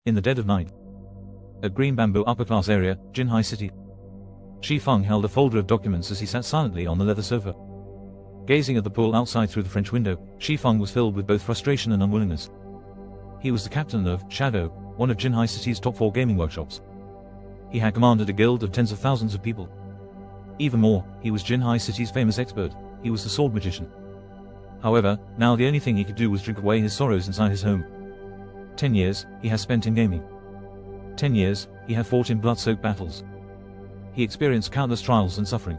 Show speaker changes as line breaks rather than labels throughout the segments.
In the dead of night. At Green Bamboo Upper Class Area, Jinhai City. Shifeng held a folder of documents as he sat silently on the leather sofa. Gazing at the pool outside through the French window, Shifeng was filled with both frustration and unwillingness. He was the captain of Shadow, one of Jinhai City's top 4 gaming workshops. He had commanded a guild of tens of thousands of people. Even more, he was Jinhai City's famous expert. He was the sword magician. However, now the only thing he could do was drink away his sorrows inside his home. 10 years, he has spent in gaming. 10 years, he had fought in blood-soaked battles. He experienced countless trials and suffering.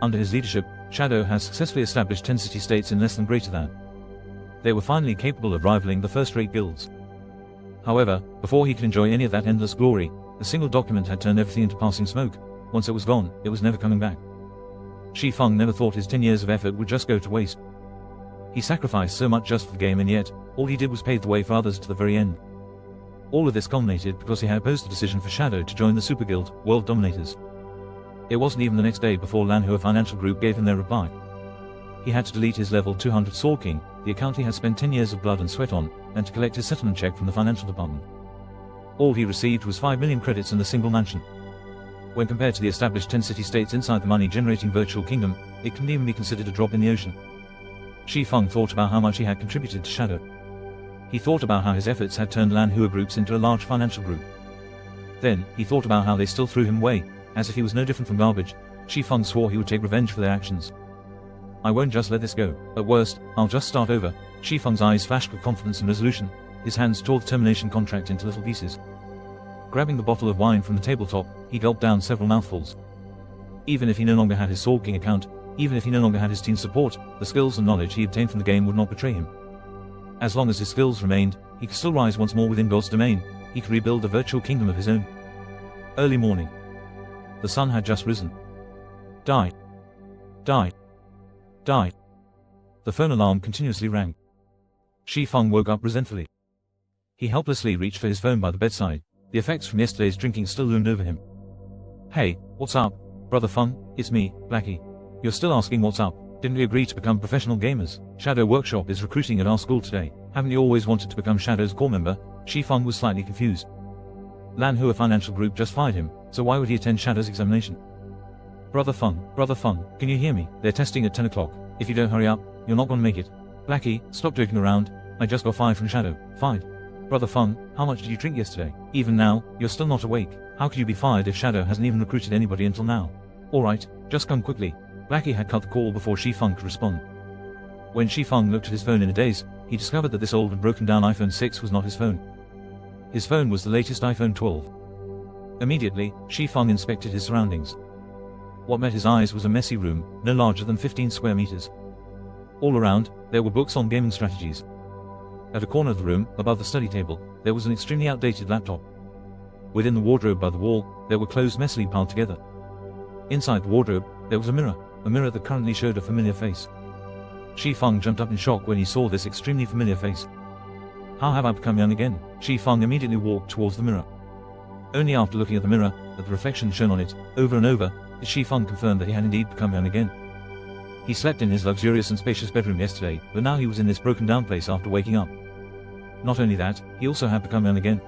Under his leadership, Shadow has successfully established 10 city-states in less than greater than. They were finally capable of rivaling the first-rate guilds. However, before he could enjoy any of that endless glory, a single document had turned everything into passing smoke. Once it was gone, it was never coming back. Shifeng never thought his 10 years of effort would just go to waste. He sacrificed so much just for the game, and yet, all he did was pave the way for others to the very end. All of this culminated because he had opposed the decision for Shadow to join the Super Guild, World Dominators. It wasn't even the next day before Manhwa Financial Group gave him their reply. He had to delete his level 200 Sword King, the account he had spent 10 years of blood and sweat on, and to collect his settlement check from the financial department. All he received was 5 million credits and a single mansion. When compared to the established 10 city-states inside the money-generating virtual kingdom, it couldn't even be considered a drop in the ocean. Shifeng thought about how much he had contributed to Shadow. He thought about how his efforts had turned Manhwa groups into a large financial group. Then, he thought about how they still threw him away, as if he was no different from garbage. Shifeng swore he would take revenge for their actions. I won't just let this go. At worst, I'll just start over. Shifeng's eyes flashed with confidence and resolution. His hands tore the termination contract into little pieces. Grabbing the bottle of wine from the tabletop, he gulped down several mouthfuls. Even if he no longer had his Sword King account, even if he no longer had his team's support, the skills and knowledge he obtained from the game would not betray him. As long as his skills remained, he could still rise once more within God's domain. He could rebuild a virtual kingdom of his own. Early morning. The sun had just risen. Die. Die. Die. The phone alarm continuously rang. Shifeng woke up resentfully. He helplessly reached for his phone by the bedside. The effects from yesterday's drinking still loomed over him. Hey, what's up, Brother Feng? It's me, Blackie. You're still asking what's up? Didn't we agree to become professional gamers? Shadow Workshop is recruiting at our school today. Haven't you always wanted to become Shadow's core member? Shifeng was slightly confused. Manhwa Financial Group just fired him, so why would he attend Shadow's examination? Brother Feng, can you hear me? They're testing at 10 o'clock. If you don't hurry up, you're not gonna make it. Blackie, stop joking around. I just got fired from Shadow. Fired. Brother Feng, how much did you drink yesterday? Even now, you're still not awake. How could you be fired if Shadow hasn't even recruited anybody until now? Alright, just come quickly. Blackie had cut the call before Shifeng could respond. When Shifeng looked at his phone in a daze, he discovered that this old and broken down iPhone 6 was not his phone. His phone was the latest iPhone 12. Immediately, Shifeng inspected his surroundings. What met his eyes was a messy room, no larger than 15 square meters. All around, there were books on gaming strategies. At a corner of the room, above the study table, there was an extremely outdated laptop. Within the wardrobe by the wall, there were clothes messily piled together. Inside the wardrobe, there was a mirror that currently showed a familiar face. Shifeng jumped up in shock when he saw this extremely familiar face. How have I become young again? Shifeng immediately walked towards the mirror. Only after looking at the mirror, at the reflection shown on it, over and over, did Shifeng confirm that he had indeed become young again. He slept in his luxurious and spacious bedroom yesterday, but now he was in this broken down place after waking up. Not only that, he also had become young again.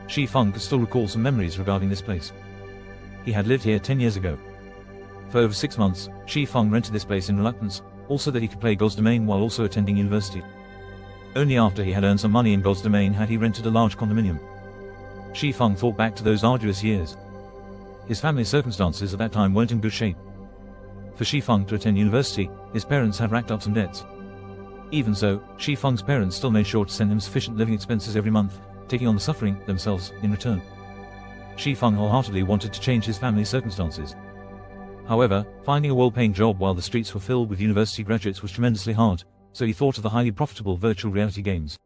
Shifeng could still recall some memories regarding this place. He had lived here 10 years ago. For over 6 months, Shifeng rented this place in reluctance, also that he could play God's Domain while also attending university. Only after he had earned some money in God's Domain had he rented a large condominium. Shifeng thought back to those arduous years. His family circumstances at that time weren't in good shape. For Shifeng to attend university, his parents had racked up some debts. Even so, Shifeng's parents still made sure to send him sufficient living expenses every month, taking on the suffering themselves in return. Shifeng wholeheartedly wanted to change his family's circumstances. However, finding a well-paying job while the streets were filled with university graduates was tremendously hard, so he thought of the highly profitable virtual reality games.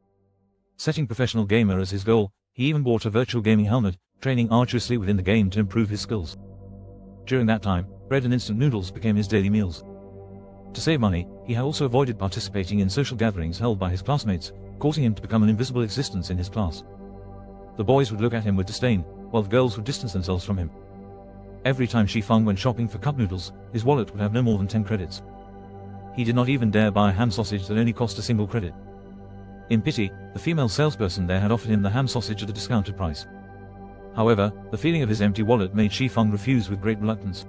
Setting professional gamer as his goal, he even bought a virtual gaming helmet, training arduously within the game to improve his skills. During that time, bread and instant noodles became his daily meals. To save money, he had also avoided participating in social gatherings held by his classmates, causing him to become an invisible existence in his class. The boys would look at him with disdain, while the girls would distance themselves from him. Every time Shifeng went shopping for cup noodles, his wallet would have no more than 10 credits. He did not even dare buy a ham sausage that only cost a single credit. In pity, the female salesperson there had offered him the ham sausage at a discounted price. However, the feeling of his empty wallet made Shifeng refuse with great reluctance.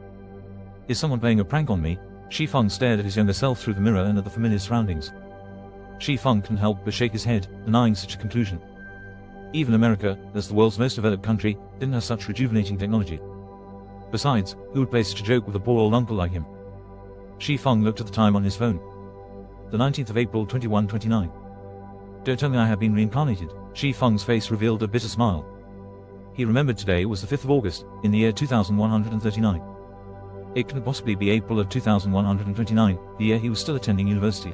Is someone playing a prank on me? Shifeng stared at his younger self through the mirror and at the familiar surroundings. Shifeng couldn't help but shake his head, denying such a conclusion. Even America, as the world's most developed country, didn't have such rejuvenating technology. Besides, who would play such a joke with a poor old uncle like him? Shifeng looked at the time on his phone. The 19th of April 2129. Don't tell me I have been reincarnated. Shifeng's face revealed a bitter smile. He remembered today was the 5th of August, in the year 2139. It couldn't possibly be April of 2129, the year he was still attending university.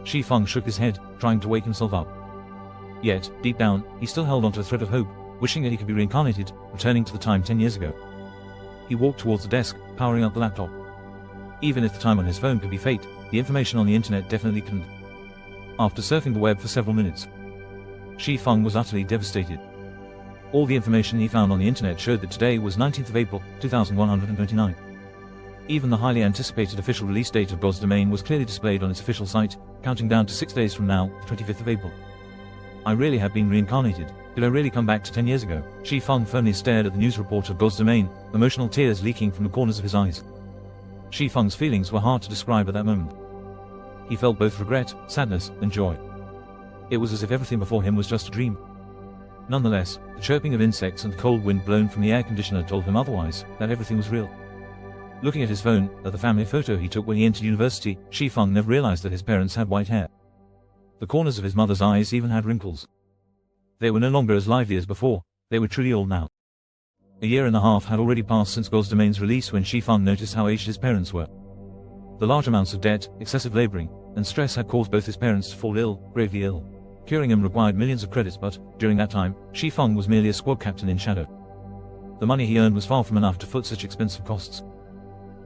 Shifeng shook his head, trying to wake himself up. Yet, deep down, he still held onto a thread of hope, wishing that he could be reincarnated, returning to the time 10 years ago. He walked towards the desk, powering up the laptop. Even if the time on his phone could be fate, the information on the internet definitely couldn't. After surfing the web for several minutes, Shifeng was utterly devastated. All the information he found on the internet showed that today was 19th of April, 2129. Even the highly anticipated official release date of God's Domain was clearly displayed on its official site, counting down to 6 days from now, the 25th of April. I really have been reincarnated. Did I really come back to 10 years ago? Shifeng firmly stared at the news report of God's Domain, emotional tears leaking from the corners of his eyes. Shifeng's feelings were hard to describe at that moment. He felt both regret, sadness, and joy. It was as if everything before him was just a dream. Nonetheless, the chirping of insects and the cold wind blown from the air conditioner told him otherwise, that everything was real. Looking at his phone, at the family photo he took when he entered university, Shifeng never realized that his parents had white hair. The corners of his mother's eyes even had wrinkles. They were no longer as lively as before, they were truly old now. A year and a half had already passed since God's Domain's release when Shifeng noticed how aged his parents were. The large amounts of debt, excessive laboring, and stress had caused both his parents to fall ill, gravely ill. Curing him required millions of credits, but, during that time, Shifeng was merely a squad captain in shadow. The money he earned was far from enough to foot such expensive costs.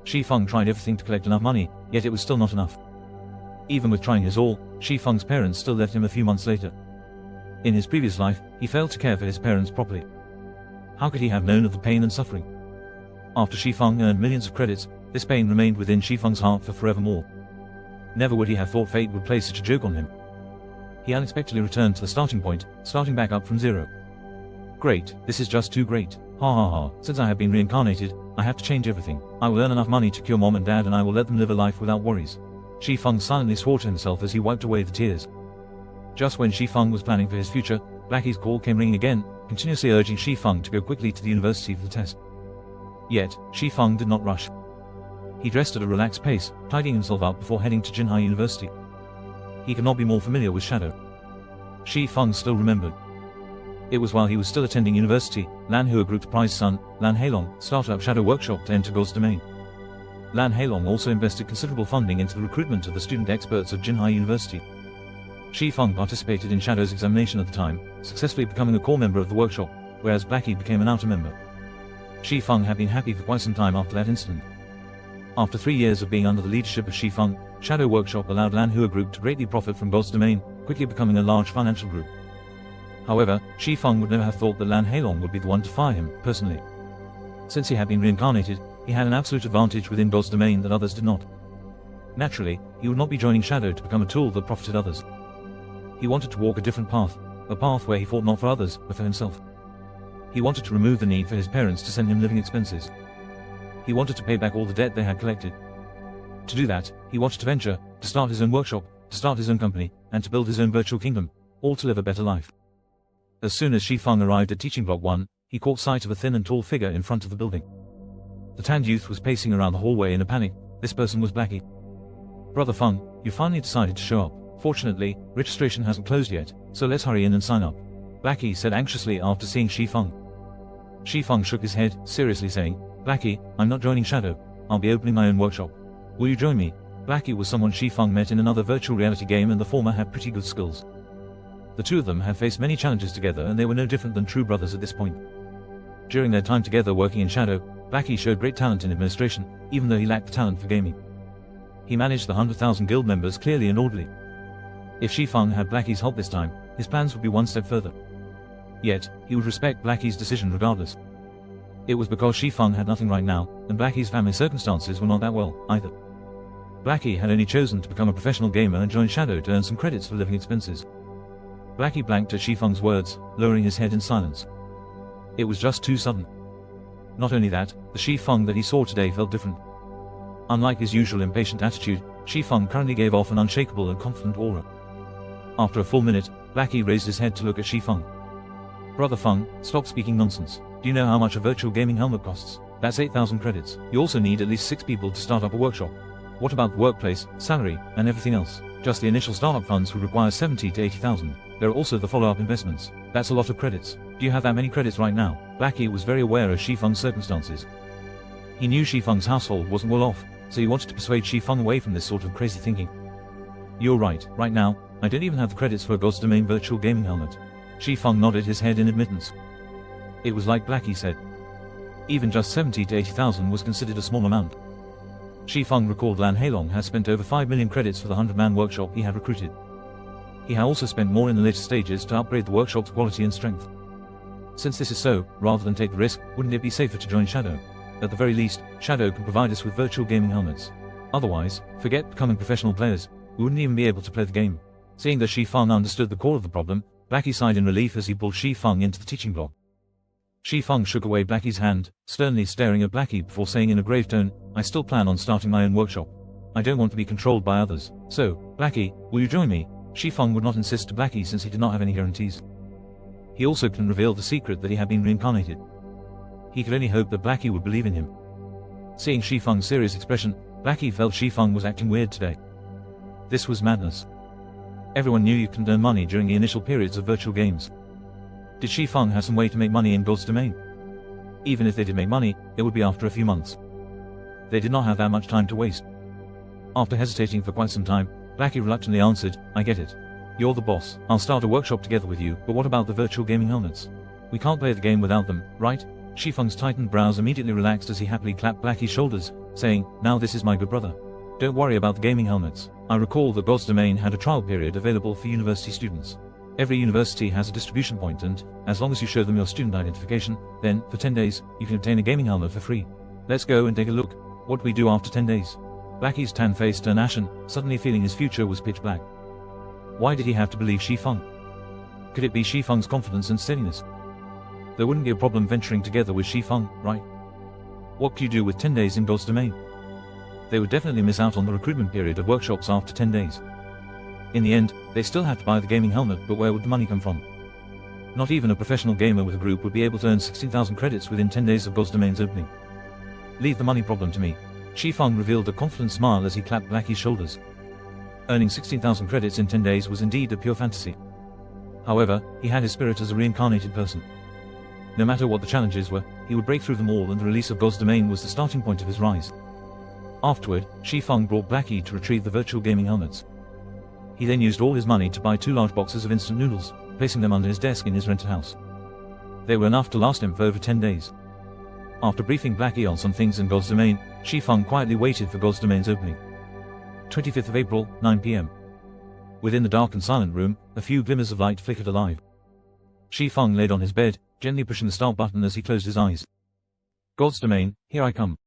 Shifeng tried everything to collect enough money, yet it was still not enough. Even with trying his all, Shifeng's parents still left him a few months later. In his previous life, he failed to care for his parents properly. How could he have known of the pain and suffering? After Shifeng earned millions of credits, this pain remained within Shifeng's heart for forevermore. Never would he have thought fate would play such a joke on him. He unexpectedly returned to the starting point, starting back up from zero. Great, this is just too great. Ha ha ha, since I have been reincarnated, I have to change everything. I will earn enough money to cure mom and dad and I will let them live a life without worries. Shifeng silently swore to himself as he wiped away the tears. Just when Shifeng was planning for his future, Blackie's call came ringing again, continuously urging Shifeng to go quickly to the university for the test. Yet, Shifeng did not rush. He dressed at a relaxed pace, tidying himself up before heading to Jinhai University. He could not be more familiar with Shadow. Shifeng still remembered. It was while he was still attending university, Lan Hua Group's prize son, Lan Hailong, started up Shadow Workshop to enter God's Domain. Lan Hailong also invested considerable funding into the recruitment of the student experts of Jinhai University. Shifeng participated in Shadow's examination at the time, successfully becoming a core member of the workshop, whereas Blackie became an outer member. Shifeng had been happy for quite some time after that incident. After 3 years of being under the leadership of Shifeng, Shadow Workshop allowed Lan Hua Group to greatly profit from God's Domain, quickly becoming a large financial group. However, Shifeng would never have thought that Lan Hailong would be the one to fire him, personally. Since he had been reincarnated, he had an absolute advantage within God's Domain that others did not. Naturally, he would not be joining Shadow to become a tool that profited others. He wanted to walk a different path, a path where he fought not for others, but for himself. He wanted to remove the need for his parents to send him living expenses. He wanted to pay back all the debt they had collected. To do that, he wanted to venture, to start his own workshop, to start his own company, and to build his own virtual kingdom, all to live a better life. As soon as Shifeng arrived at Teaching Block 1, he caught sight of a thin and tall figure in front of the building. The tanned youth was pacing around the hallway in a panic. This person was Blackie. Brother Feng, you finally decided to show up. Fortunately, registration hasn't closed yet, so let's hurry in and sign up. Blackie said anxiously after seeing Shifeng. Shifeng shook his head, seriously saying, Blackie, I'm not joining Shadow. I'll be opening my own workshop. Will you join me? Blackie was someone Shifeng met in another virtual reality game and the former had pretty good skills. The two of them had faced many challenges together and they were no different than true brothers at this point. During their time together working in Shadow, Blackie showed great talent in administration, even though he lacked the talent for gaming. He managed the 100,000 guild members clearly and orderly. If Shifeng had Blackie's help this time, his plans would be one step further. Yet, he would respect Blackie's decision regardless. It was because Shifeng had nothing right now, and Blackie's family circumstances were not that well, either. Blackie had only chosen to become a professional gamer and join Shadow to earn some credits for living expenses. Blackie blanked at Shifeng's words, lowering his head in silence. It was just too sudden. Not only that, the Shifeng that he saw today felt different. Unlike his usual impatient attitude, Shifeng currently gave off an unshakable and confident aura. After a full minute, Blackie raised his head to look at Shifeng. Brother Feng, stop speaking nonsense. Do you know how much a virtual gaming helmet costs? That's 8,000 credits. You also need at least 6 people to start up a workshop. What about the workplace, salary, and everything else? Just the initial startup funds would require 70 to 80,000. There are also the follow-up investments. That's a lot of credits. Do you have that many credits right now? Blackie was very aware of Shifeng's circumstances. He knew Shifeng's household wasn't well off, so he wanted to persuade Shifeng away from this sort of crazy thinking. You're right. Right now, I don't even have the credits for a God's Domain virtual gaming helmet. Shifeng nodded his head in admittance. It was like Blackie said. Even just 70 to 80,000 was considered a small amount. Shifeng recalled Lan Hailong had spent over 5 million credits for the 100-man workshop he had recruited. He had also spent more in the later stages to upgrade the workshop's quality and strength. Since this is so, rather than take the risk, wouldn't it be safer to join Shadow? At the very least, Shadow can provide us with virtual gaming helmets. Otherwise, forget becoming professional players. We wouldn't even be able to play the game. Seeing that Shifeng understood the core of the problem, Blackie sighed in relief as he pulled Shifeng into the teaching block. Shifeng shook away Blackie's hand, sternly staring at Blackie before saying in a grave tone, I still plan on starting my own workshop. I don't want to be controlled by others. So, Blackie, will you join me? Shifeng would not insist to Blackie since he did not have any guarantees. He also couldn't reveal the secret that he had been reincarnated. He could only hope that Blackie would believe in him. Seeing Shifeng's serious expression, Blackie felt Shifeng was acting weird today. This was madness. Everyone knew you couldn't earn money during the initial periods of virtual games. Did Shifeng have some way to make money in God's Domain? Even if they did make money, it would be after a few months. They did not have that much time to waste. After hesitating for quite some time, Blackie reluctantly answered, I get it. You're the boss. I'll start a workshop together with you, but what about the virtual gaming helmets? We can't play the game without them, right? Shifeng's tightened brows immediately relaxed as he happily clapped Blackie's shoulders, saying, now this is my good brother. Don't worry about the gaming helmets. I recall that God's Domain had a trial period available for university students. Every university has a distribution point and, as long as you show them your student identification, then, for 10 days, you can obtain a gaming helmet for free. Let's go and take a look. What do we do after 10 days? Blackie's tan face turned ashen, suddenly feeling his future was pitch black. Why did he have to believe Shifeng? Could it be Shifeng's confidence and steadiness? There wouldn't be a problem venturing together with Shifeng, right? What could you do with 10 days in God's Domain? They would definitely miss out on the recruitment period of workshops after 10 days. In the end, they still had to buy the gaming helmet, but where would the money come from? Not even a professional gamer with a group would be able to earn 16,000 credits within 10 days of God's Domain's opening. Leave the money problem to me. Shifeng revealed a confident smile as he clapped Blackie's shoulders. Earning 16,000 credits in 10 days was indeed a pure fantasy. However, he had his spirit as a reincarnated person. No matter what the challenges were, he would break through them all, and the release of God's Domain was the starting point of his rise. Afterward, Shifeng brought Blackie to retrieve the virtual gaming helmets. He then used all his money to buy 2 large boxes of instant noodles, placing them under his desk in his rented house. They were enough to last him for over 10 days. After briefing Blackie on some things in God's Domain, Shifeng quietly waited for God's Domain's opening. 25th of April, 9 p.m. Within the dark and silent room, a few glimmers of light flickered alive. Shifeng laid on his bed, gently pushing the start button as he closed his eyes. God's Domain, here I come.